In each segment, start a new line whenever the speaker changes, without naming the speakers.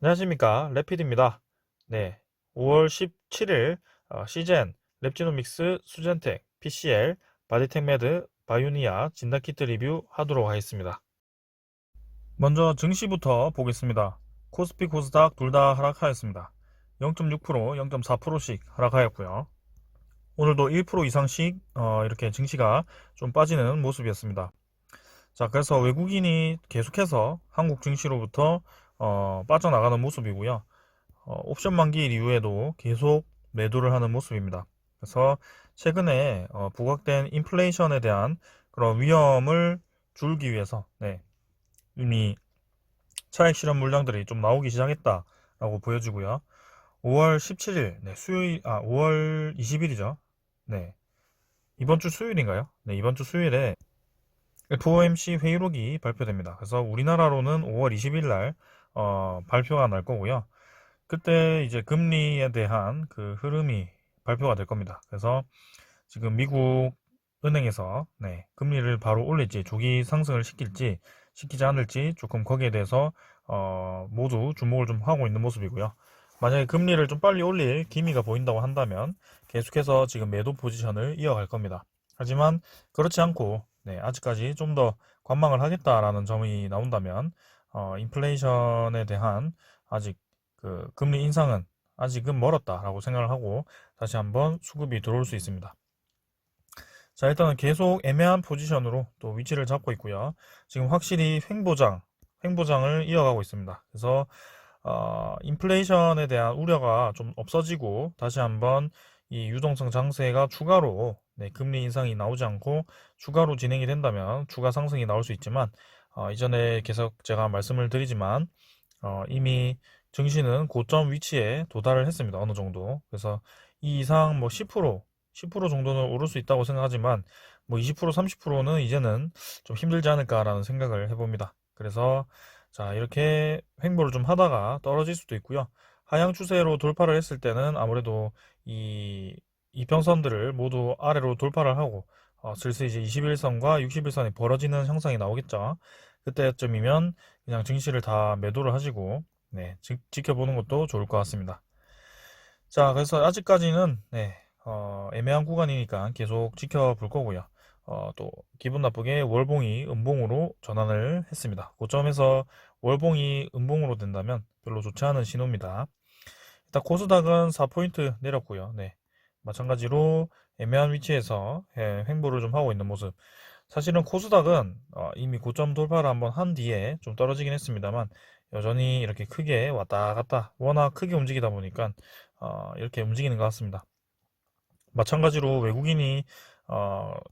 안녕하십니까, 래피드입니다. 네, 5월 17일 시젠, 랩지노믹스, 수젠텍, PCL, 바디텍메드, 바이오니아 진단키트 리뷰 하도록 하겠습니다. 먼저 증시부터 보겠습니다. 코스피, 코스닥 둘 다 하락하였습니다. 0.6%, 0.4%씩 하락하였고요. 오늘도 1% 이상씩 이렇게 증시가 좀 빠지는 모습이었습니다. 자, 그래서 외국인이 계속해서 한국 증시로부터 빠져나가는 모습이고요. 옵션 만기 이후에도 계속 매도를 하는 모습입니다. 그래서 최근에 부각된 인플레이션에 대한 그런 위험을 줄기 위해서 이미 차익 실현 물량들이 좀 나오기 시작했다라고 보여지고요. 5월 17일, 수요일, 5월 20일이죠. 네, 이번 주 수요일인가요? 네, 이번 주 수요일에 FOMC 회의록이 발표됩니다. 그래서 우리나라로는 5월 20일 날 발표가 날 거고요. 그때 이제 금리에 대한 그 흐름이 발표가 될 겁니다. 그래서 지금 미국 은행에서 금리를 바로 올릴지 조기 상승을 시킬지 시키지 않을지 조금 거기에 대해서 모두 주목을 좀 하고 있는 모습이고요. 만약에 금리를 좀 빨리 올릴 기미가 보인다고 한다면 계속해서 지금 매도 포지션을 이어갈 겁니다. 하지만 그렇지 않고 아직까지 좀 더 관망을 하겠다라는 점이 나온다면 인플레이션에 대한 아직 그 금리 인상은 아직은 멀었다라고 생각을 하고 다시 한번 수급이 들어올 수 있습니다. 자, 일단은 계속 애매한 포지션으로 또 위치를 잡고 있고요. 지금 확실히 횡보장을 이어가고 있습니다. 그래서 인플레이션에 대한 우려가 좀 없어지고 다시 한번 이 유동성 장세가 추가로 금리 인상이 나오지 않고 추가로 진행이 된다면 추가 상승이 나올 수 있지만 이전에 계속 제가 말씀을 드리지만 이미 증시는 고점 위치에 도달을 했습니다. 어느 정도. 그래서 이 이상 뭐 10% 정도는 오를 수 있다고 생각하지만 뭐 20%, 30%는 이제는 좀 힘들지 않을까라는 생각을 해봅니다. 그래서 자, 이렇게 횡보를 좀 하다가 떨어질 수도 있고요. 하향 추세로 돌파를 했을 때는 아무래도 이 이평선들을 모두 아래로 돌파를 하고 슬슬 이제 21선과 61선이 벌어지는 형상이 나오겠죠. 그때쯤이면 그냥 증시를 다 매도를 하시고 지켜보는 것도 좋을 것 같습니다. 자, 그래서 아직까지는 애매한 구간이니까 계속 지켜볼 거고요. 또 기분 나쁘게 월봉이 음봉으로 전환을 했습니다. 고점에서 월봉이 음봉으로 된다면 별로 좋지 않은 신호입니다. 일단 코스닥은 4포인트 내렸고요. 마찬가지로 애매한 위치에서 횡보를 좀 하고 있는 모습. 사실은 코스닥은 이미 고점 돌파를 한번 한 뒤에 좀 떨어지긴 했습니다만 여전히 이렇게 크게 왔다 갔다 워낙 크게 움직이다 보니까 이렇게 움직이는 것 같습니다. 마찬가지로 외국인이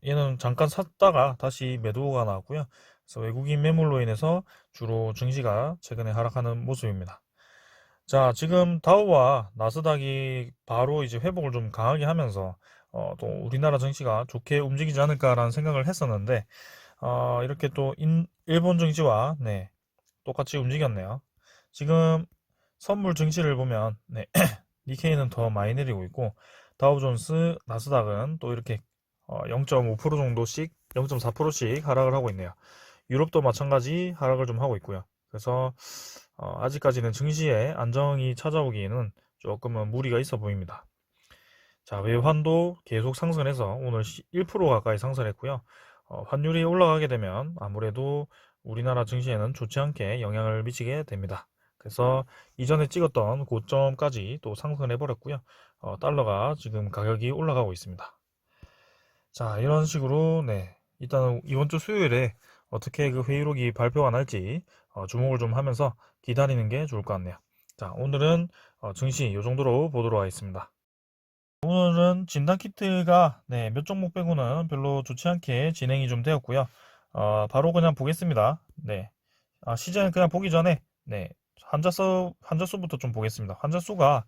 얘는 잠깐 샀다가 다시 매도가 나왔고요. 그래서 외국인 매물로 인해서 주로 증시가 최근에 하락하는 모습입니다. 자, 지금 다우와 나스닥이 바로 이제 회복을 좀 강하게 하면서 또 우리나라 증시가 좋게 움직이지 않을까라는 생각을 했었는데 이렇게 또 일본 증시와 똑같이 움직였네요. 지금 선물 증시를 보면 니케이는 더 많이 내리고 있고 다우존스, 나스닥은 또 이렇게 0.5% 정도씩 0.4%씩 하락을 하고 있네요. 유럽도 마찬가지 하락을 좀 하고 있고요. 그래서 아직까지는 증시에 안정이 찾아오기에는 조금은 무리가 있어 보입니다. 자, 외환도 계속 상승해서 오늘 1% 가까이 상승했고요. 환율이 올라가게 되면 아무래도 우리나라 증시에는 좋지 않게 영향을 미치게 됩니다. 그래서 이전에 찍었던 고점까지 또 상승을 해버렸고요. 달러가 지금 가격이 올라가고 있습니다. 자, 이런 식으로 일단은 이번 주 수요일에 어떻게 그 회의록이 발표가 날지 주목을 좀 하면서 기다리는 게 좋을 것 같네요. 자, 오늘은 증시 이 정도로 보도록 하겠습니다. 오늘은 진단키트가 몇 종목 빼고는 별로 좋지 않게 진행이 좀 되었고요. 바로 그냥 보겠습니다. 시즌 그냥 보기 전에 환자 수부터 좀 보겠습니다. 환자 수가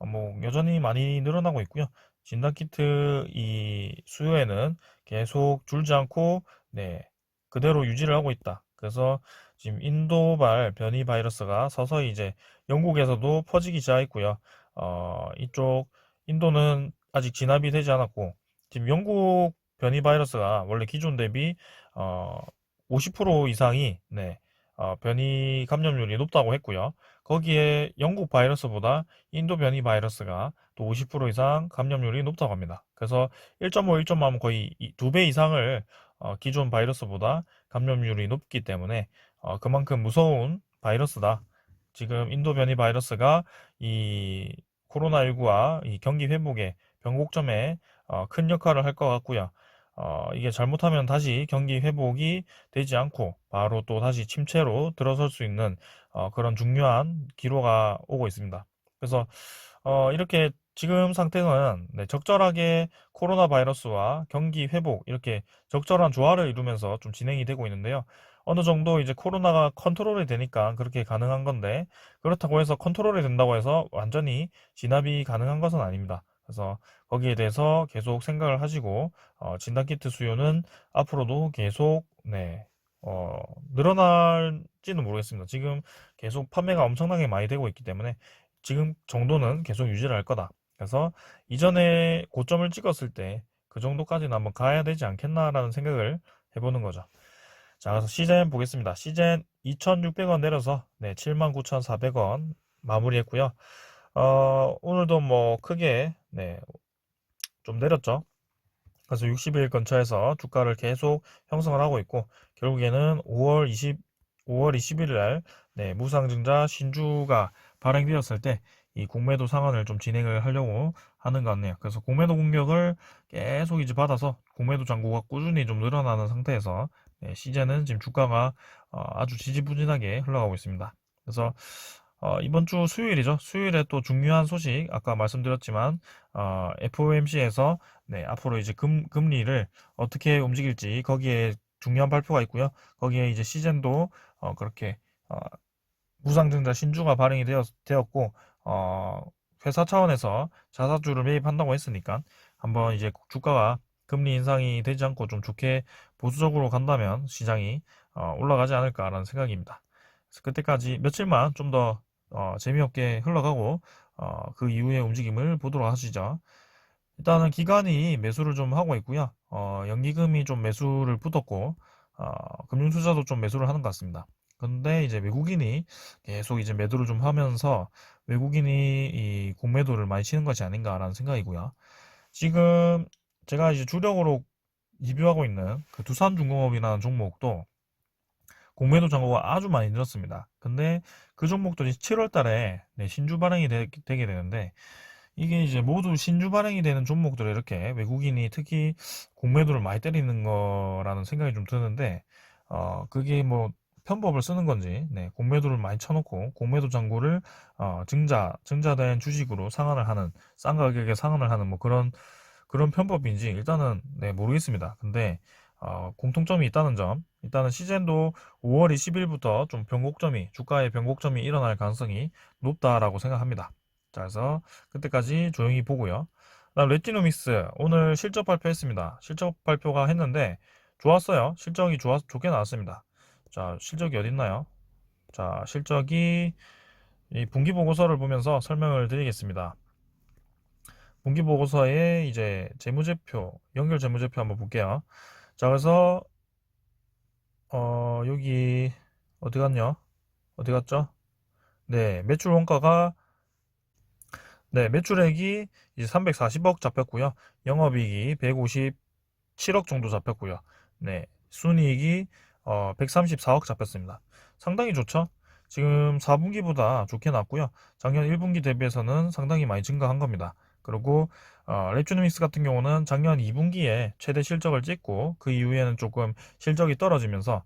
뭐 여전히 많이 늘어나고 있고요. 진단키트 이 수요에는 계속 줄지 않고 그대로 유지를 하고 있다. 그래서 지금 인도발 변이 바이러스가 서서히 이제 영국에서도 퍼지기 시작했고요. 이쪽 인도는 아직 진압이 되지 않았고 지금 영국 변이 바이러스가 원래 기존 대비 50% 이상이 변이 감염률이 높다고 했고요. 거기에 영국 바이러스보다 인도 변이 바이러스가 또 50% 이상 감염률이 높다고 합니다. 그래서 1.5, 1.5 하면 거의 2배 이상을 기존 바이러스보다 감염률이 높기 때문에 그만큼 무서운 바이러스다. 지금 인도 변이 바이러스가 이 코로나19와 이 경기 회복에 변곡점에 큰 역할을 할 것 같고요. 이게 잘못하면 다시 경기 회복이 되지 않고 바로 또 다시 침체로 들어설 수 있는 그런 중요한 기로가 오고 있습니다. 그래서 이렇게 지금 상태는 네, 적절하게 코로나 바이러스와 경기 회복 이렇게 적절한 조화를 이루면서 좀 진행이 되고 있는데요. 어느 정도 이제 코로나가 컨트롤이 되니까 그렇게 가능한 건데 그렇다고 해서 컨트롤이 된다고 해서 완전히 진압이 가능한 것은 아닙니다. 그래서 거기에 대해서 계속 생각을 하시고 진단키트 수요는 앞으로도 계속 네, 어, 늘어날지는 모르겠습니다. 지금 계속 판매가 엄청나게 많이 되고 있기 때문에 지금 정도는 계속 유지를 할 거다. 그래서 이전에 고점을 찍었을 때 그 정도까지는 한번 가야 되지 않겠나라는 생각을 해보는 거죠. 자, 그래서 시젠 보겠습니다. 시젠 2,600원 내려서 네, 79,400원 마무리했고요. 오늘도 뭐 크게 네, 좀 내렸죠. 그래서 60일 근처에서 주가를 계속 형성을 하고 있고 결국에는 5월 20일 날 네, 무상증자 신주가 발행되었을 때 이 공매도 상환을 좀 진행을 하려고 하는 것 같네요. 그래서 공매도 공격을 계속 이제 받아서 공매도 잔고가 꾸준히 좀 늘어나는 상태에서 네, 시제는 지금 주가가 아주 지지부진하게 흘러가고 있습니다. 그래서 이번 주 수요일이죠. 수요일에 또 중요한 소식 아까 말씀드렸지만 FOMC에서 네, 앞으로 이제 금리를 어떻게 움직일지 거기에 중요한 발표가 있고요. 거기에 이제 시젠도 그렇게 무상증자 신주가 발행이 되었고 회사 차원에서 자사주를 매입한다고 했으니까 한번 이제 주가가 금리 인상이 되지 않고 좀 좋게 보수적으로 간다면 시장이 올라가지 않을까라는 생각입니다. 그래서 그때까지 며칠만 좀 더 재미없게 흘러가고 그 이후의 움직임을 보도록 하시죠. 일단은 기관이 매수를 좀 하고 있고요. 연기금이 좀 매수를 붙었고, 금융투자도 좀 매수를 하는 것 같습니다. 근데 이제 외국인이 계속 이제 매도를 좀 하면서 외국인이 이 공매도를 많이 치는 것이 아닌가라는 생각이고요. 지금 제가 이제 주력으로 리뷰하고 있는 그 두산중공업이라는 종목도 공매도 잔고가 아주 많이 늘었습니다. 근데 그 종목들이 7월 달에 네, 신주 발행이 되게 되는데 이게 이제 모두 신주 발행이 되는 종목들을 이렇게 외국인이 특히 공매도를 많이 때리는 거라는 생각이 좀 드는데, 그게 뭐 편법을 쓰는 건지, 네, 공매도를 많이 쳐놓고 공매도 잔고를 증자된 주식으로 상환을 하는, 싼 가격에 상환을 하는 뭐 그런 편법인지 일단은 네, 모르겠습니다. 근데 공통점이 있다는 점, 일단은 시젠도 5월 20일부터 좀 주가의 변곡점이 일어날 가능성이 높다라고 생각합니다. 자, 그래서 그때까지 조용히 보고요. 그다음 레티노믹스 오늘 실적 발표했습니다. 실적 발표가 했는데 좋았어요. 실적이 좋게 나왔습니다. 자, 실적이 어디 있나요? 자, 실적이 이 분기 보고서를 보면서 설명을 드리겠습니다. 분기 보고서에 이제 재무제표, 연결 재무제표 한번 볼게요. 자, 그래서 여기 어디 갔냐? 어디 갔죠? 네, 매출 원가가 네, 매출액이 이제 340억 잡혔고요. 영업이익이 157억 정도 잡혔고요. 네, 순이익이 134억 잡혔습니다. 상당히 좋죠? 지금 4분기보다 좋게 나왔고요. 작년 1분기 대비해서는 상당히 많이 증가한 겁니다. 그리고 랩주노믹스 같은 경우는 작년 2분기에 최대 실적을 찍고 그 이후에는 조금 실적이 떨어지면서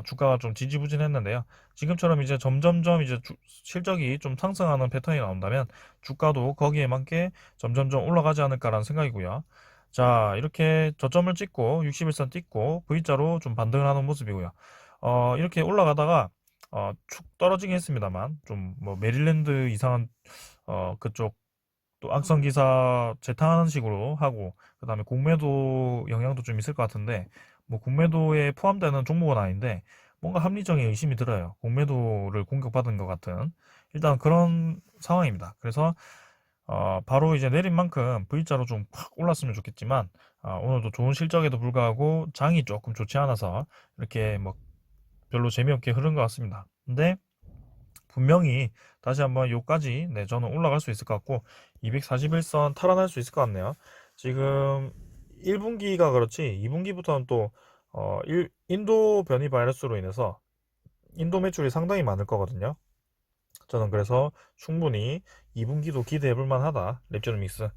주가가 좀 지지부진했는데요. 지금처럼 이제 점점점 이제 실적이 좀 상승하는 패턴이 나온다면 주가도 거기에 맞게 점점점 올라가지 않을까라는 생각이고요. 자, 이렇게 저점을 찍고 61선 찍고 V자로 좀 반등을 하는 모습이고요. 이렇게 올라가다가 축 떨어지긴 했습니다만 좀 뭐 메릴랜드 이상한 그쪽 또 악성 기사 재탕하는 식으로 하고 그다음에 공매도 영향도 좀 있을 것 같은데 뭐 공매도에 포함되는 종목은 아닌데 뭔가 합리적인 의심이 들어요. 공매도를 공격받은 것 같은 일단 그런 상황입니다. 그래서 바로 이제 내린 만큼 V자로 좀 확 올랐으면 좋겠지만 오늘도 좋은 실적에도 불구하고 장이 조금 좋지 않아서 이렇게 뭐 별로 재미없게 흐른 것 같습니다. 근데 분명히 다시 한번 요까지 네, 저는 올라갈 수 있을 것 같고 241선 탈환할 수 있을 것 같네요. 지금 1분기가 그렇지 2분기부터는 또 인도 변이 바이러스로 인해서 인도 매출이 상당히 많을 거거든요. 저는 그래서 충분히 2분기도 기대해 볼 만하다. 랩지노믹스.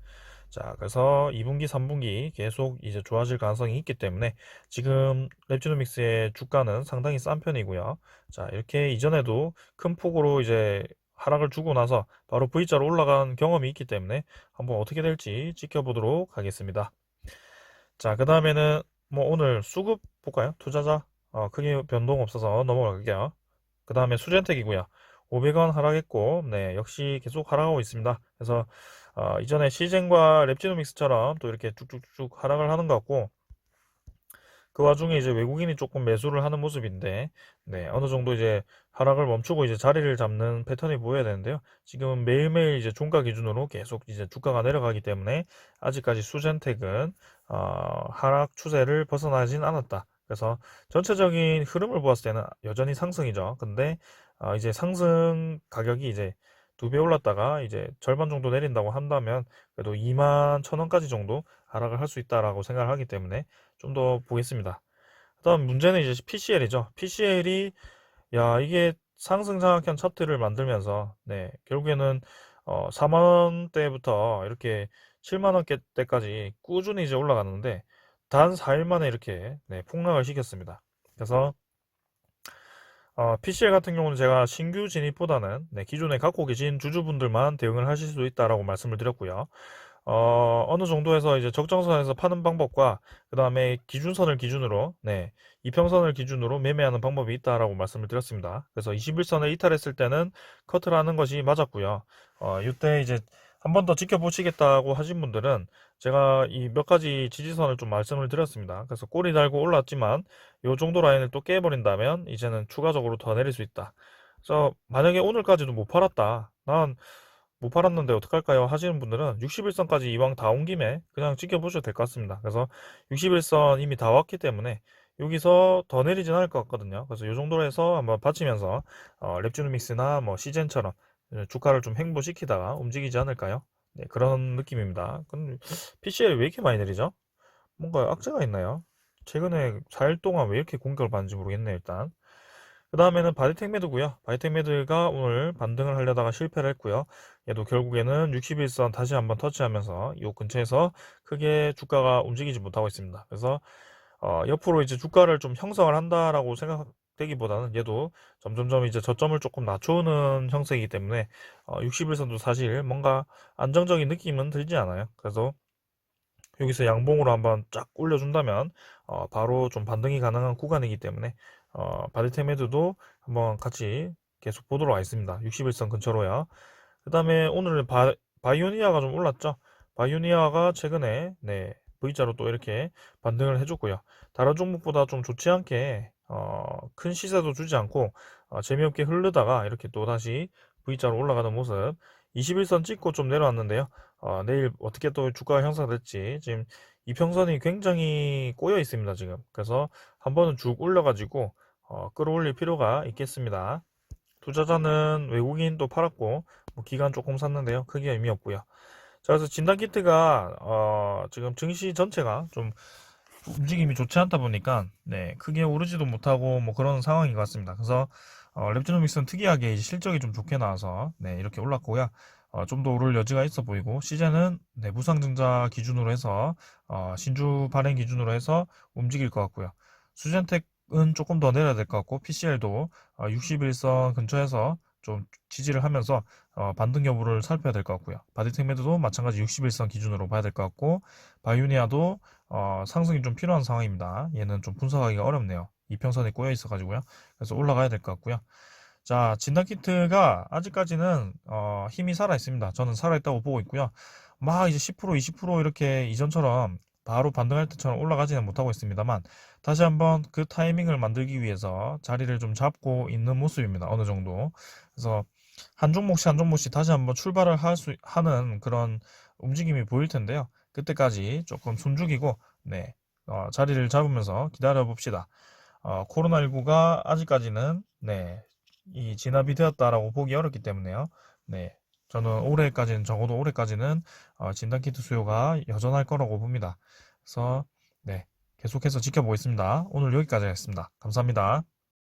자, 그래서 2분기, 3분기 계속 이제 좋아질 가능성이 있기 때문에 지금 랩지노믹스의 주가는 상당히 싼 편이고요. 자, 이렇게 이전에도 큰 폭으로 이제 하락을 주고 나서 바로 V자로 올라간 경험이 있기 때문에 한번 어떻게 될지 지켜보도록 하겠습니다. 자, 그 다음에는 뭐 오늘 수급 볼까요? 투자자 크게 변동 없어서 넘어갈게요. 그 다음에 수젠텍이고요. 500원 하락했고, 네, 역시 계속 하락하고 있습니다. 그래서 이전에 시젠과 랩지노믹스처럼 또 이렇게 쭉쭉쭉 하락을 하는 것 같고, 그 와중에 이제 외국인이 조금 매수를 하는 모습인데, 네, 어느 정도 이제 하락을 멈추고 이제 자리를 잡는 패턴이 보여야 되는데요. 지금 매일매일 이제 종가 기준으로 계속 이제 주가가 내려가기 때문에 아직까지 수젠텍은 하락 추세를 벗어나진 않았다. 그래서 전체적인 흐름을 보았을 때는 여전히 상승이죠. 근데 이제 상승 가격이 이제 2배 올랐다가 이제 절반 정도 내린다고 한다면 그래도 2만 1,000원까지 정도 하락을 할 수 있다라고 생각을 하기 때문에 좀 더 보겠습니다. 그다음 문제는 이제 PCL이죠. PCL이 야 이게 상승 장악형 차트를 만들면서 네 결국에는 4만 원대부터 이렇게 7만 원대까지 꾸준히 이제 올라갔는데 단 4일 만에 이렇게 네, 폭락을 시켰습니다. 그래서 PCL 같은 경우는 제가 신규 진입보다는 네, 기존에 갖고 계신 주주분들만 대응을 하실 수 있다라고 말씀을 드렸고요. 어느 정도에서 이제 적정선에서 파는 방법과 그 다음에 기준선을 기준으로, 네, 이평선을 기준으로 매매하는 방법이 있다라고 말씀을 드렸습니다. 그래서 21선을 이탈했을 때는 커트를 하는 것이 맞았고요. 이때 이제 한 번 더 지켜보시겠다고 하신 분들은 제가 이 몇 가지 지지선을 좀 말씀을 드렸습니다. 그래서 꼬리 달고 올랐지만 이 정도 라인을 또 깨버린다면 이제는 추가적으로 더 내릴 수 있다. 그래서 만약에 오늘까지도 못 팔았다. 난 못 팔았는데 어떡할까요? 하시는 분들은 61선까지 이왕 다 온 김에 그냥 지켜보셔도 될 것 같습니다. 그래서 61선 이미 다 왔기 때문에 여기서 더 내리진 않을 것 같거든요. 그래서 이 정도로 해서 한번 받치면서 랩지노믹스나 뭐 시젠처럼 주가를 좀 횡보시키다가 움직이지 않을까요? 네, 그런 느낌입니다. 근데 PCL이 왜 이렇게 많이 내리죠? 뭔가 악재가 있나요? 최근에 4일 동안 왜 이렇게 공격을 받는지 모르겠네요, 일단. 그 다음에는 바디텍메드고요. 바디텍메드가 오늘 반등을 하려다가 실패를 했고요. 얘도 결국에는 61선 다시 한번 터치하면서 이 근처에서 크게 주가가 움직이지 못하고 있습니다. 그래서 옆으로 이제 주가를 좀 형성을 한다라고 생각되기보다는 얘도 점점점 이제 저점을 조금 낮추는 형태이기 때문에 61선도 사실 뭔가 안정적인 느낌은 들지 않아요. 그래서 여기서 양봉으로 한번 쫙 올려준다면 바로 좀 반등이 가능한 구간이기 때문에 바디테메드도 한번 같이 계속 보도록 하겠습니다. 61선 근처로요. 그 다음에 오늘 바이오니아가 좀 올랐죠. 바이오니아가 최근에 네, V자로 또 이렇게 반등을 해줬고요. 다른 종목보다 좀 좋지 않게 큰 시세도 주지 않고 재미없게 흐르다가 이렇게 또 다시 V자로 올라가는 모습 21선 찍고 좀 내려왔는데요. 내일 어떻게 또 주가가 형성될지 지금 이평선이 굉장히 꼬여 있습니다 지금. 그래서 한 번은 쭉 올려가지고 끌어올릴 필요가 있겠습니다. 투자자는 외국인 또 팔았고 뭐 기간 조금 샀는데요. 크게 의미 없고요. 자, 그래서 진단키트가 지금 증시 전체가 좀 움직임이 좋지 않다 보니까 네 크게 오르지도 못하고 뭐 그런 상황인 것 같습니다. 그래서 랩지노믹스는 특이하게 실적이 좀 좋게 나와서 네 이렇게 올랐고요. 좀 더 오를 여지가 있어 보이고 시제는 네, 무상증자 기준으로 해서 신주 발행 기준으로 해서 움직일 것 같고요. 수젠텍은 조금 더 내려야 될 것 같고 PCL도 61선 근처에서 좀 지지를 하면서 반등 여부를 살펴야 될 것 같고요. 바디텍메드도 마찬가지 61선 기준으로 봐야 될 것 같고 바이오니아도 상승이 좀 필요한 상황입니다. 얘는 좀 분석하기가 어렵네요. 이평선에 꼬여 있어 가지고요. 그래서 올라가야 될 것 같고요. 자, 진단키트가 아직까지는 힘이 살아 있습니다. 저는 살아 있다고 보고 있고요. 막 이제 10% 20% 이렇게 이전처럼 바로 반등할 때처럼 올라가지는 못하고 있습니다만 다시 한번 그 타이밍을 만들기 위해서 자리를 좀 잡고 있는 모습입니다. 어느 정도. 그래서 한 종목씩 한 종목씩 다시 한번 출발을 하는 그런 움직임이 보일 텐데요. 그때까지 조금 숨죽이고 네, 자리를 잡으면서 기다려 봅시다. 코로나19가 아직까지는 이 진압이 되었다라고 보기 어렵기 때문에요. 네, 저는 적어도 올해까지는 진단키트 수요가 여전할 거라고 봅니다. 그래서 네, 계속해서 지켜보겠습니다. 오늘 여기까지 하겠습니다. 감사합니다.